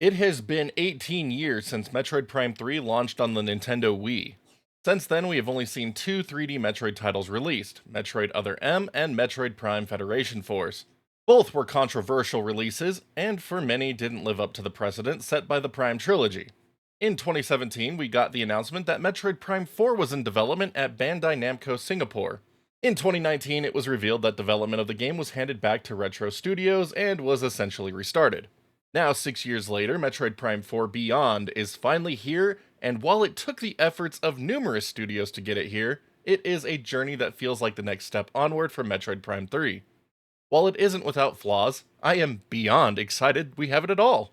It has been 18 years since Metroid Prime 3 launched on the Nintendo Wii. Since then, we have only seen two 3D Metroid titles released, Metroid Other M and Metroid Prime Federation Force. Both were controversial releases, and for many didn't live up to the precedent set by the Prime Trilogy. In 2017, we got the announcement that Metroid Prime 4 was in development at Bandai Namco Singapore. In 2019, it was revealed that development of the game was handed back to Retro Studios and was essentially restarted. Now, 6 years later, Metroid Prime 4 Beyond is finally here, and while it took the efforts of numerous studios to get it here, it is a journey that feels like the next step onward from Metroid Prime 3. While it isn't without flaws, I am beyond excited we have it at all.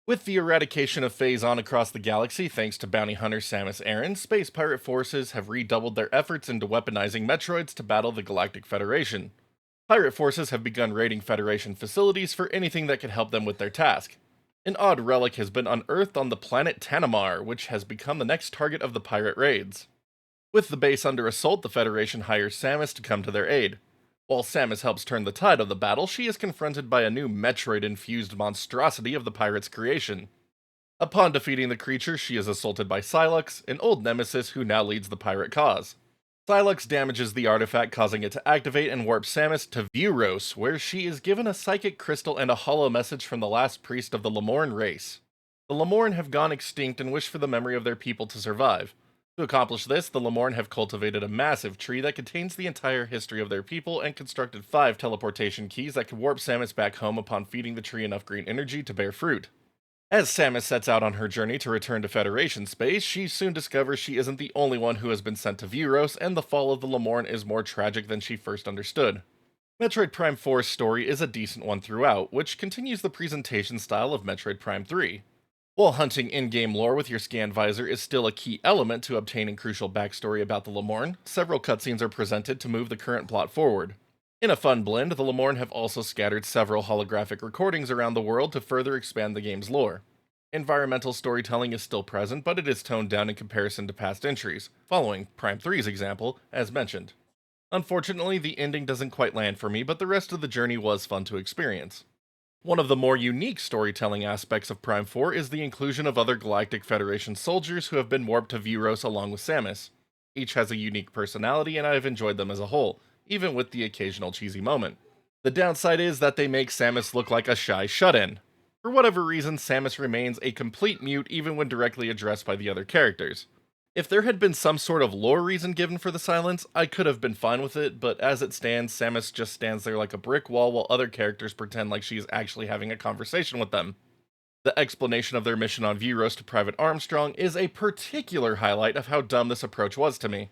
With the eradication of Phazon across the galaxy thanks to bounty hunter Samus Aran, space pirate forces have redoubled their efforts into weaponizing Metroids to battle the Galactic Federation. Pirate forces have begun raiding Federation facilities for anything that could help them with their task. An odd relic has been unearthed on the planet Tanamar, which has become the next target of the pirate raids. With the base under assault, the Federation hires Samus to come to their aid. While Samus helps turn the tide of the battle, she is confronted by a new Metroid-infused monstrosity of the pirate's creation. Upon defeating the creature, she is assaulted by Sylux, an old nemesis who now leads the pirate cause. Sylux damages the artifact, causing it to activate and warp Samus to Vuros, where she is given a psychic crystal and a hollow message from the last priest of the Lemorn race. The Lemorn have gone extinct and wish for the memory of their people to survive. To accomplish this, the Lemorn have cultivated a massive tree that contains the entire history of their people and constructed 5 teleportation keys that could warp Samus back home upon feeding the tree enough green energy to bear fruit. As Samus sets out on her journey to return to Federation space, she soon discovers she isn't the only one who has been sent to Vuros, and the fall of the Lemorn is more tragic than she first understood. Metroid Prime 4's story is a decent one throughout, which continues the presentation style of Metroid Prime 3. While hunting in-game lore with your scan visor is still a key element to obtaining crucial backstory about the Lemorn, several cutscenes are presented to move the current plot forward. In a fun blend, the Lemorn have also scattered several holographic recordings around the world to further expand the game's lore. Environmental storytelling is still present, but it is toned down in comparison to past entries, following Prime 3's example, as mentioned. Unfortunately, the ending doesn't quite land for me, but the rest of the journey was fun to experience. One of the more unique storytelling aspects of Prime 4 is the inclusion of other Galactic Federation soldiers who have been warped to Vuros along with Samus. Each has a unique personality, and I have enjoyed them as a whole, even with the occasional cheesy moment. The downside is that they make Samus look like a shy shut-in. For whatever reason, Samus remains a complete mute even when directly addressed by the other characters. If there had been some sort of lore reason given for the silence, I could have been fine with it, but as it stands, Samus just stands there like a brick wall while other characters pretend like she is actually having a conversation with them. The explanation of their mission on Vuros to Private Armstrong is a particular highlight of how dumb this approach was to me.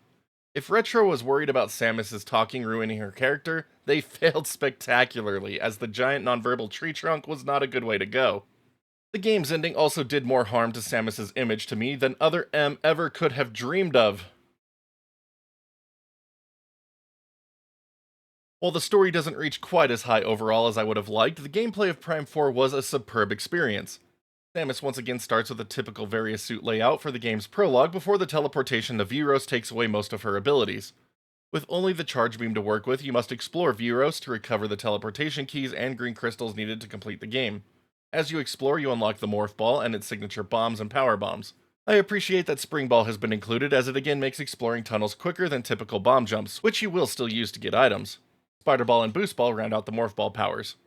If Retro was worried about Samus's talking ruining her character, they failed spectacularly, as the giant nonverbal tree trunk was not a good way to go. The game's ending also did more harm to Samus's image to me than Other M ever could have dreamed of. While the story doesn't reach quite as high overall as I would have liked, the gameplay of Prime 4 was a superb experience. Samus once again starts with a typical various suit layout for the game's prologue before the teleportation to Vuros takes away most of her abilities. With only the charge beam to work with, you must explore Vuros to recover the teleportation keys and green crystals needed to complete the game. As you explore, you unlock the Morph Ball and its signature bombs and power bombs. I appreciate that Spring Ball has been included, as it again makes exploring tunnels quicker than typical bomb jumps, which you will still use to get items. Spider Ball and Boost Ball round out the Morph Ball powers.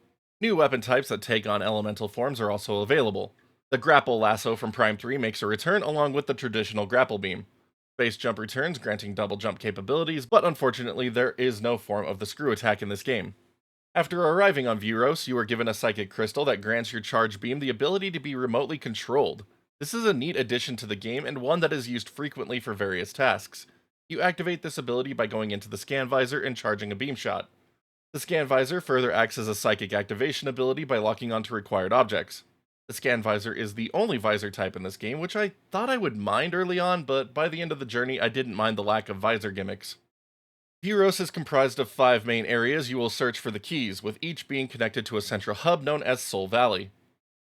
New weapon types that take on elemental forms are also available. The Grapple Lasso from Prime 3 makes a return along with the traditional Grapple Beam. Space Jump returns, granting double jump capabilities, but unfortunately there is no form of the Screw Attack in this game. After arriving on Vuros, you are given a Psychic Crystal that grants your Charge Beam the ability to be remotely controlled. This is a neat addition to the game and one that is used frequently for various tasks. You activate this ability by going into the Scan Visor and charging a beam shot. The Scan Visor further acts as a Psychic Activation ability by locking onto required objects. The Scan Visor is the only visor type in this game, which I thought I would mind early on, but by the end of the journey I didn't mind the lack of visor gimmicks. Vuros is comprised of 5 main areas you will search for the keys, with each being connected to a central hub known as Soul Valley.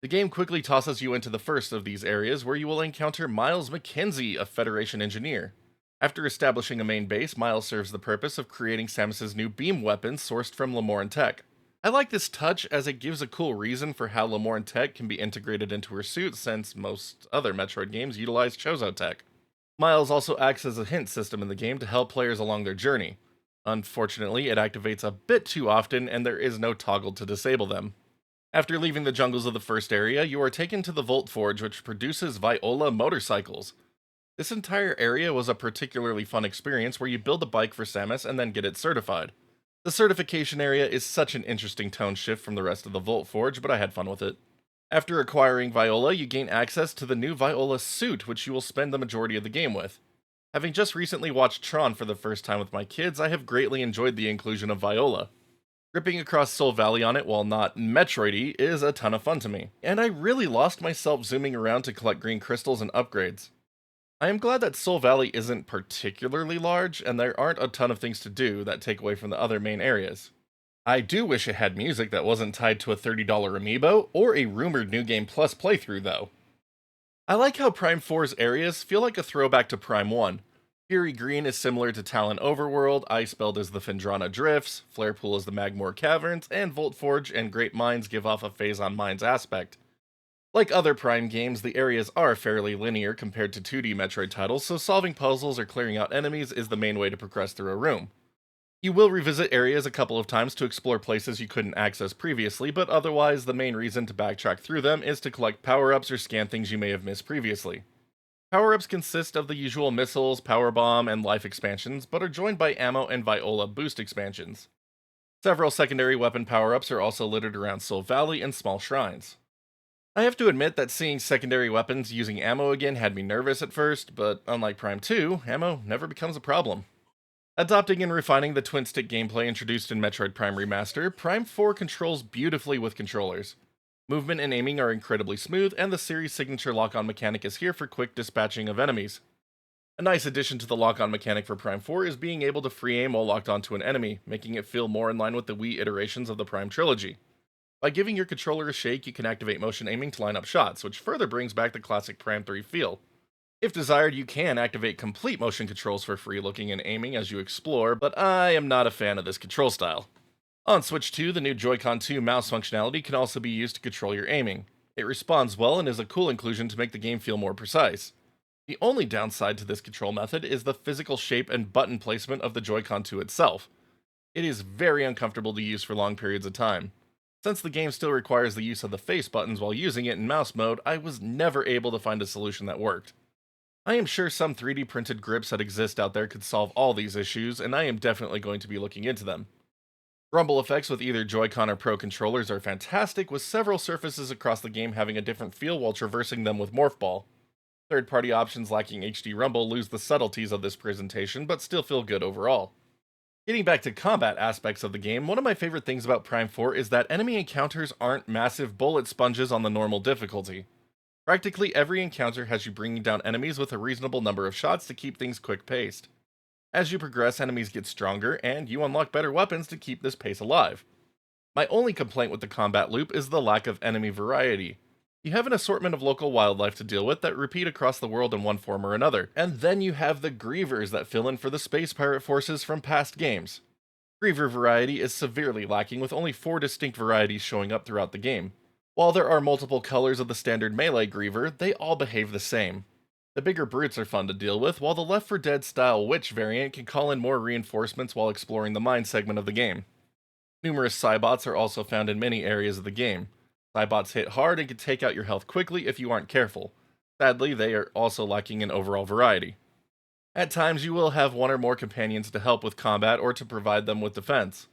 The game quickly tosses you into the first of these areas, where you will encounter Miles McKenzie, a Federation engineer. After establishing a main base, Miles serves the purpose of creating Samus's new beam weapons sourced from Lemorn Tech. I like this touch as it gives a cool reason for how Lemorn tech can be integrated into her suit since most other Metroid games utilize Chozo tech. Miles also acts as a hint system in the game to help players along their journey. Unfortunately, it activates a bit too often and there is no toggle to disable them. After leaving the jungles of the first area, you are taken to the Volt Forge, which produces Viola motorcycles. This entire area was a particularly fun experience where you build a bike for Samus and then get it certified. The certification area is such an interesting tone shift from the rest of the Volt Forge, but I had fun with it. After acquiring Viola, you gain access to the new Viola suit, which you will spend the majority of the game with. Having just recently watched Tron for the first time with my kids, I have greatly enjoyed the inclusion of Viola. Gripping across Soul Valley on it while not Metroidy is a ton of fun to me, and I really lost myself zooming around to collect green crystals and upgrades. I am glad that Soul Valley isn't particularly large, and there aren't a ton of things to do that take away from the other main areas. I do wish it had music that wasn't tied to a $30 amiibo, or a rumored New Game Plus playthrough though. I like how Prime 4's areas feel like a throwback to Prime 1. Fury Green is similar to Talon Overworld, Icebelt is the Phendrana Drifts, Flarepool is the Magmoor Caverns, and Volt Forge and Great Mines give off a Phase-on Mines aspect. Like other Prime games, the areas are fairly linear compared to 2D Metroid titles, so solving puzzles or clearing out enemies is the main way to progress through a room. You will revisit areas a couple of times to explore places you couldn't access previously, but otherwise the main reason to backtrack through them is to collect power-ups or scan things you may have missed previously. Power-ups consist of the usual missiles, power bomb, and life expansions, but are joined by ammo and Viola boost expansions. Several secondary weapon power-ups are also littered around Soul Valley and small shrines. I have to admit that seeing secondary weapons using ammo again had me nervous at first, but unlike Prime 2, ammo never becomes a problem. Adopting and refining the twin-stick gameplay introduced in Metroid Prime Remaster, Prime 4 controls beautifully with controllers. Movement and aiming are incredibly smooth, and the series' signature lock-on mechanic is here for quick dispatching of enemies. A nice addition to the lock-on mechanic for Prime 4 is being able to free aim while locked onto an enemy, making it feel more in line with the Wii iterations of the Prime trilogy. By giving your controller a shake, you can activate motion aiming to line up shots, which further brings back the classic Prime 3 feel. If desired, you can activate complete motion controls for free looking and aiming as you explore, but I am not a fan of this control style. On Switch 2, the new Joy-Con 2 mouse functionality can also be used to control your aiming. It responds well and is a cool inclusion to make the game feel more precise. The only downside to this control method is the physical shape and button placement of the Joy-Con 2 itself. It is very uncomfortable to use for long periods of time. Since the game still requires the use of the face buttons while using it in mouse mode, I was never able to find a solution that worked. I am sure some 3D printed grips that exist out there could solve all these issues, and I am definitely going to be looking into them. Rumble effects with either Joy-Con or Pro controllers are fantastic, with several surfaces across the game having a different feel while traversing them with Morph Ball. Third-party options lacking HD Rumble lose the subtleties of this presentation, but still feel good overall. Getting back to combat aspects of the game, one of my favorite things about Prime 4 is that enemy encounters aren't massive bullet sponges on the normal difficulty. Practically every encounter has you bringing down enemies with a reasonable number of shots to keep things quick-paced. As you progress, enemies get stronger, and you unlock better weapons to keep this pace alive. My only complaint with the combat loop is the lack of enemy variety. You have an assortment of local wildlife to deal with that repeat across the world in one form or another, and then you have the Grievers that fill in for the space pirate forces from past games. Griever variety is severely lacking, with only 4 distinct varieties showing up throughout the game. While there are multiple colors of the standard melee Griever, they all behave the same. The bigger brutes are fun to deal with, while the Left 4 Dead style witch variant can call in more reinforcements while exploring the mine segment of the game. Numerous Cybots are also found in many areas of the game. Cybots hit hard and can take out your health quickly if you aren't careful. Sadly, they are also lacking in overall variety. At times, you will have one or more companions to help with combat or to provide them with defense.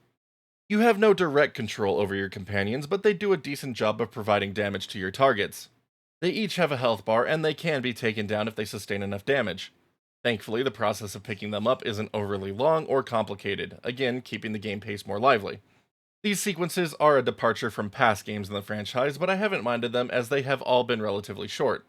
You have no direct control over your companions, but they do a decent job of providing damage to your targets. They each have a health bar, and they can be taken down if they sustain enough damage. Thankfully, the process of picking them up isn't overly long or complicated, again, keeping the game pace more lively. These sequences are a departure from past games in the franchise, but I haven't minded them as they have all been relatively short.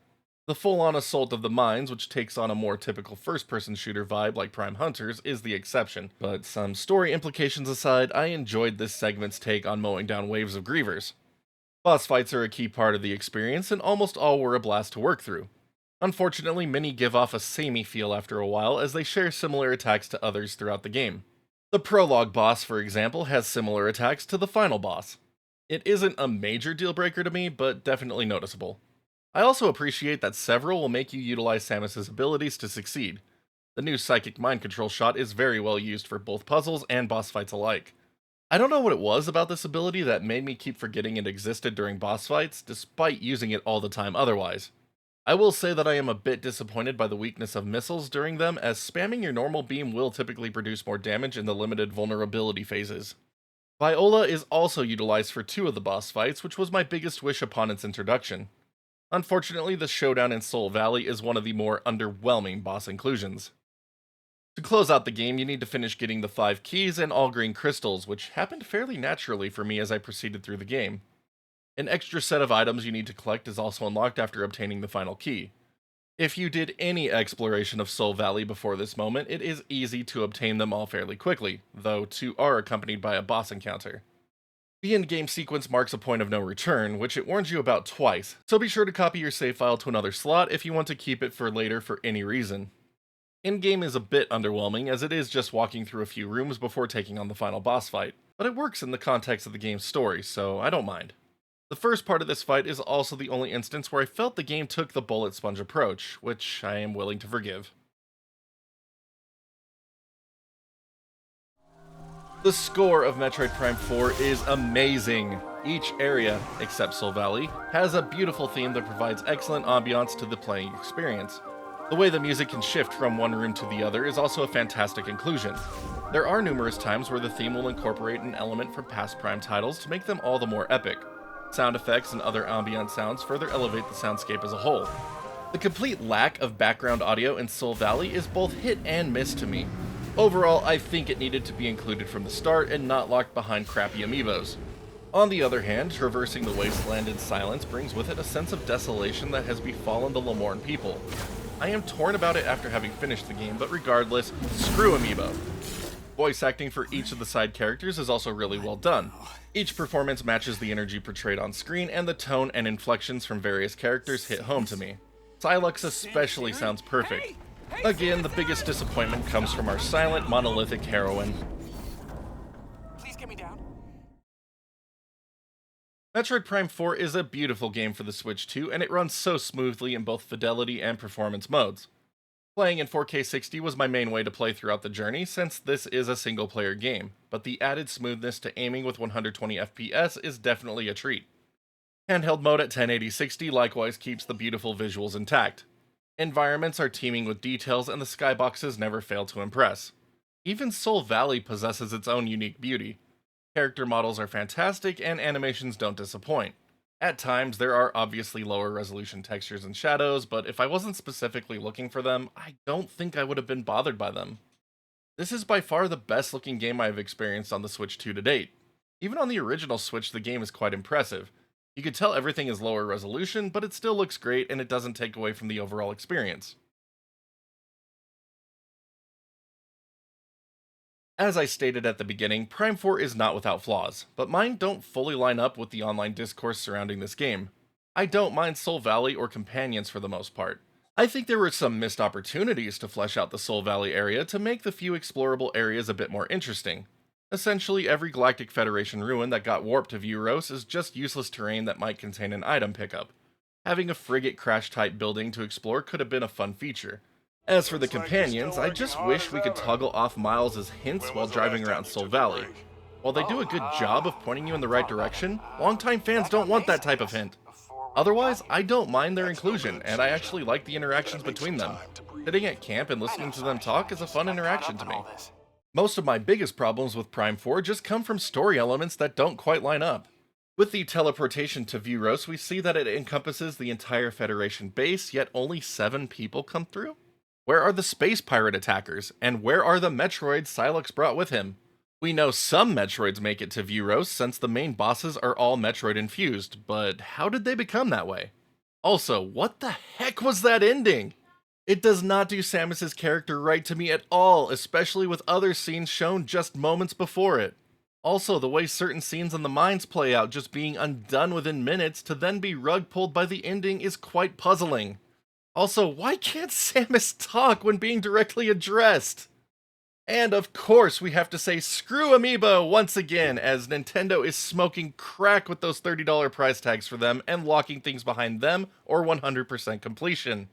The full-on assault of the mines, which takes on a more typical first-person shooter vibe like Prime Hunters, is the exception, but some story implications aside, I enjoyed this segment's take on mowing down waves of Grievers. Boss fights are a key part of the experience, and almost all were a blast to work through. Unfortunately, many give off a samey feel after a while, as they share similar attacks to others throughout the game. The prologue boss, for example, has similar attacks to the final boss. It isn't a major deal breaker to me, but definitely noticeable. I also appreciate that several will make you utilize Samus's abilities to succeed. The new psychic mind control shot is very well used for both puzzles and boss fights alike. I don't know what it was about this ability that made me keep forgetting it existed during boss fights, despite using it all the time otherwise. I will say that I am a bit disappointed by the weakness of missiles during them, as spamming your normal beam will typically produce more damage in the limited vulnerability phases. Viola is also utilized for two of the boss fights, which was my biggest wish upon its introduction. Unfortunately, the showdown in Soul Valley is one of the more underwhelming boss inclusions. To close out the game, you need to finish getting the 5 keys and all green crystals, which happened fairly naturally for me as I proceeded through the game. An extra set of items you need to collect is also unlocked after obtaining the final key. If you did any exploration of Soul Valley before this moment, it is easy to obtain them all fairly quickly, though 2 are accompanied by a boss encounter. The in-game sequence marks a point of no return, which it warns you about twice, so be sure to copy your save file to another slot if you want to keep it for later for any reason. In-game is a bit underwhelming, as it is just walking through a few rooms before taking on the final boss fight, but it works in the context of the game's story, so I don't mind. The first part of this fight is also the only instance where I felt the game took the bullet sponge approach, which I am willing to forgive. The score of Metroid Prime 4 is amazing. Each area, except Soul Valley, has a beautiful theme that provides excellent ambiance to the playing experience. The way the music can shift from one room to the other is also a fantastic inclusion. There are numerous times where the theme will incorporate an element from past Prime titles to make them all the more epic. Sound effects and other ambient sounds further elevate the soundscape as a whole. The complete lack of background audio in Soul Valley is both hit and miss to me. Overall, I think it needed to be included from the start and not locked behind crappy amiibos. On the other hand, traversing the wasteland in silence brings with it a sense of desolation that has befallen the Lemorn people. I am torn about it after having finished the game, but regardless, screw amiibo. Voice acting for each of the side characters is also really well done. Each performance matches the energy portrayed on screen, and the tone and inflections from various characters hit home to me. Sylux especially sounds perfect. Again, the biggest disappointment comes from our silent, monolithic heroine. Please get me down. Metroid Prime 4 is a beautiful game for the Switch 2, and it runs so smoothly in both fidelity and performance modes. Playing in 4K 60 was my main way to play throughout the journey, since this is a single-player game, but the added smoothness to aiming with 120 FPS is definitely a treat. Handheld mode at 1080-60 likewise keeps the beautiful visuals intact. Environments are teeming with details, and the skyboxes never fail to impress. Even Soul Valley possesses its own unique beauty. Character models are fantastic, and animations don't disappoint. At times, there are obviously lower resolution textures and shadows, but if I wasn't specifically looking for them, I don't think I would have been bothered by them. This is by far the best looking game I have experienced on the Switch 2 to date. Even on the original Switch, the game is quite impressive. You could tell everything is lower resolution, but it still looks great and it doesn't take away from the overall experience. As I stated at the beginning, Prime 4 is not without flaws, but mine don't fully line up with the online discourse surrounding this game. I don't mind Soul Valley or companions for the most part. I think there were some missed opportunities to flesh out the Soul Valley area to make the few explorable areas a bit more interesting. Essentially, every Galactic Federation ruin that got warped to Vuros is just useless terrain that might contain an item pickup. Having a frigate crash-type building to explore could have been a fun feature. As for the companions, I just wish we could toggle off Miles' hints while driving around Soul Valley. While they do a good job of pointing you in the right direction, longtime fans don't want that type of hint. Otherwise, I don't mind their inclusion, and I actually like the interactions between them. Sitting at camp and listening to them talk is a fun interaction to me. Most of my biggest problems with Prime 4 just come from story elements that don't quite line up. With the teleportation to Vuros, we see that it encompasses the entire Federation base, yet only 7 people come through? Where are the space pirate attackers, and where are the Metroids Sylux brought with him? We know some Metroids make it to Vuros since the main bosses are all Metroid infused, but how did they become that way? Also, what the heck was that ending? It does not do Samus's character right to me at all, especially with other scenes shown just moments before it. Also, the way certain scenes in the mines play out just being undone within minutes to then be rug pulled by the ending is quite puzzling. Also, why can't Samus talk when being directly addressed? And of course, we have to say screw Amiibo once again, as Nintendo is smoking crack with those $30 price tags for them and locking things behind them or 100% completion.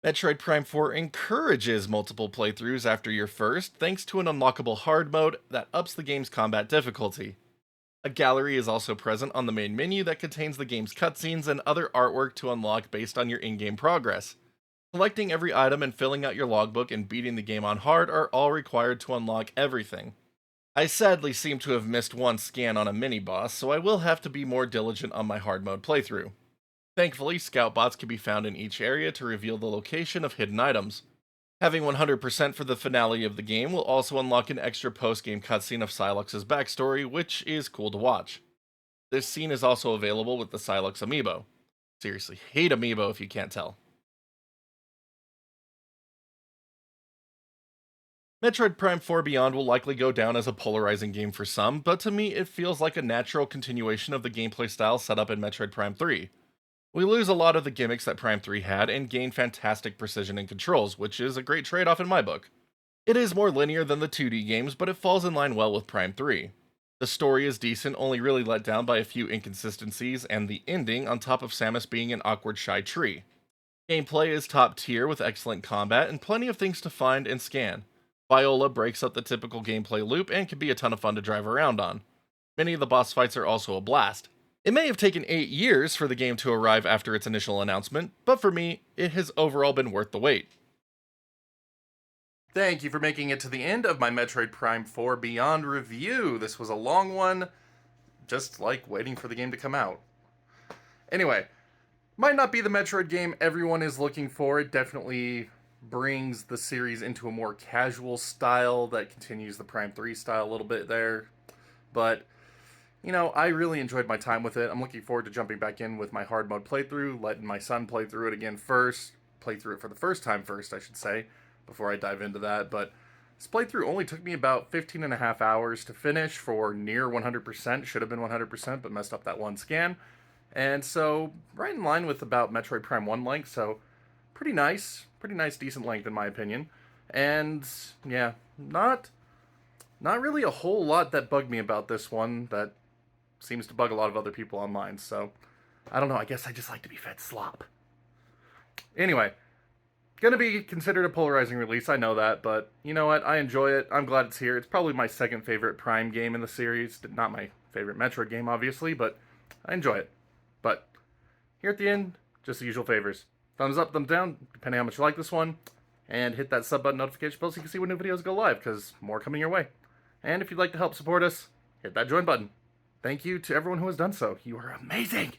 Metroid Prime 4 encourages multiple playthroughs after your first, thanks to an unlockable hard mode that ups the game's combat difficulty. A gallery is also present on the main menu that contains the game's cutscenes and other artwork to unlock based on your in-game progress. Collecting every item and filling out your logbook and beating the game on hard are all required to unlock everything. I sadly seem to have missed one scan on a mini-boss, so I will have to be more diligent on my hard mode playthrough. Thankfully, scout bots can be found in each area to reveal the location of hidden items. Having 100% for the finale of the game will also unlock an extra post-game cutscene of Sylux's backstory, which is cool to watch. This scene is also available with the Sylux amiibo. Seriously, hate amiibo if you can't tell. Metroid Prime 4 Beyond will likely go down as a polarizing game for some, but to me it feels like a natural continuation of the gameplay style set up in Metroid Prime 3. We lose a lot of the gimmicks that Prime 3 had and gain fantastic precision and controls, which is a great trade-off in my book. It is more linear than the 2D games, but it falls in line well with Prime 3. The story is decent, only really let down by a few inconsistencies, and the ending on top of Samus being an awkward shy tree. Gameplay is top tier with excellent combat and plenty of things to find and scan. Viola breaks up the typical gameplay loop and can be a ton of fun to drive around on. Many of the boss fights are also a blast. It may have taken 8 years for the game to arrive after its initial announcement, but for me, it has overall been worth the wait. Thank you for making it to the end of my Metroid Prime 4 Beyond review. This was a long one, just like waiting for the game to come out. Anyway, might not be the Metroid game everyone is looking for. It definitely brings the series into a more casual style that continues the Prime 3 style a little bit there. But you know, I really enjoyed my time with it. I'm looking forward to jumping back in with my hard mode playthrough, letting my son play through it again first. Play through it for the first time first, I should say, before I dive into that. But this playthrough only took me about 15 and a half hours to finish for near 100%. Should have been 100%, but messed up that one scan. And so, right in line with about Metroid Prime 1 length, so pretty nice, decent length in my opinion. And yeah, not really a whole lot that bugged me about this one that seems to bug a lot of other people online, so I don't know, I guess I just like to be fed slop. Anyway, gonna be considered a polarizing release, I know that, but you know what, I enjoy it, I'm glad it's here. It's probably my second favorite Prime game in the series, not my favorite Metroid game, obviously, but I enjoy it. But here at the end, just the usual favors. Thumbs up, thumbs down, depending on how much you like this one, and hit that sub button notification bell so you can see when new videos go live, because more coming your way. And if you'd like to help support us, hit that join button. Thank you to everyone who has done so. You are amazing!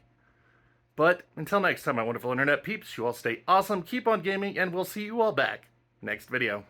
But until next time, my wonderful internet peeps, you all stay awesome, keep on gaming, and we'll see you all back next video.